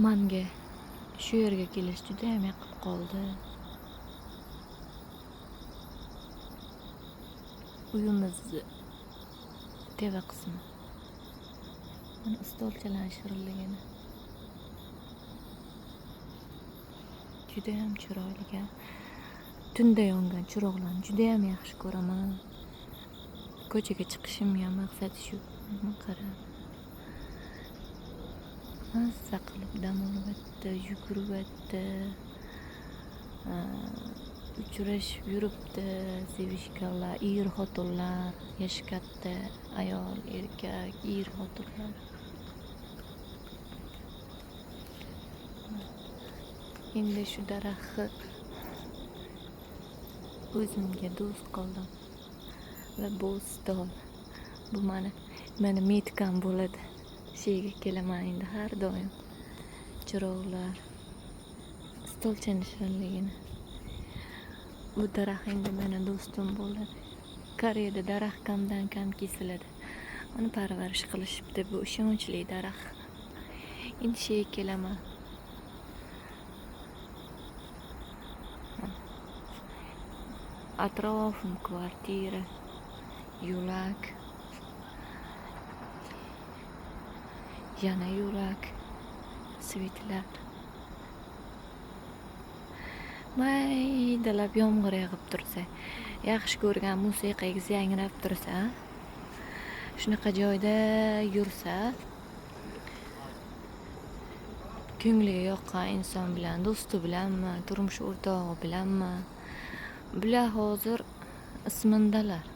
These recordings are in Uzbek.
Manga shu yerga kelish judayam yoqib qoldi. Uyimizni teva qismi. Mana stolchalar shirinligini. Judayam chiroyli. Tunda yongan chiroqlarni judayam yaxshi ko'raman. Ko'chaga chiqishim ham maqsadi shu. Qara. Mazza qilib dam olyapti, yuguryapti. Uchrashib yuribdi, sevishganlar, xotinlar, yoshi katta, ayol, erkak, xotinlar. Endi shu daraxtni o'zimga do'st qildim va bo'ston. Bu meni metkam bo'ladi. Sheyga kelaman endi har doim. Chiroqlar, stolchani shirinligini. Bu daraxt endi meni do'stim bo'ladi. Koreyada daraxt kamdan kam kesiladi. Uni parvarish qilishibdi. Bu ishonchli daraxt. Endi sheyga kelaman. Atrofim kvartira, yo'lak, yana yo'lak, svitlar. Maydalab yomg'ir yog'ib tursa, yaxshi ko'rgan musiqangiz yangrab tursa, shunaqa joyda yursa, ko'ngliga yoqqan inson bilan, do'sti bilanmi, turmush o'rtog'i bilanmi, bular hozir ismindalar.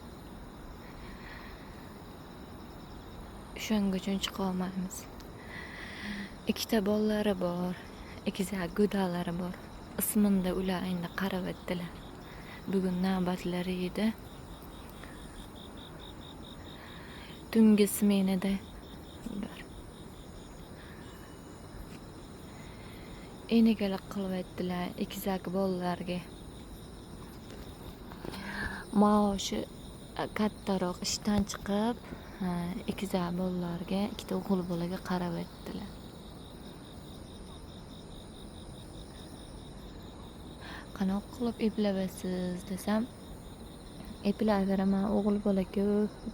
O'shanga uchun chiqa olmaymiz. Ikkita bolalari bor, ikkita go'dalari bor. Isminda ular endi qarab etdilar. Bugun navbatlari edi. Tungi smenada ular enegalik qilib etdilar ikkizak bolalarga. Maoshi kattaroq ishdan chiqib, ikkizak bolalarga, ikkita o'g'il bolaga qarab etdilar. Qanoq qilib eplayapsiz desam, eplayveraman, o'g'il bola-ku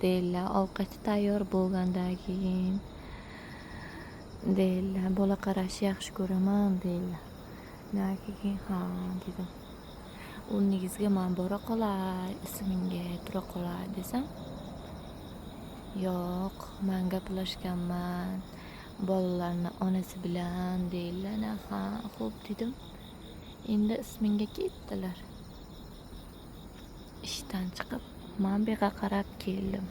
deydilar. Ovqati tayyor bo'lgandan keyin deydilar. Bola qarashni yaxshi ko'raman deydilar. Keyin ha dedim. O'rningizga men bora qolay, ismingga tura qolay desam, yo'q, men gaplashganman bolalarning onasi bilan deydilar. Ha, xo'p dedim. Endi ismingga ketdilar. Ishdan chiqib, men bu yerga qarab keldim.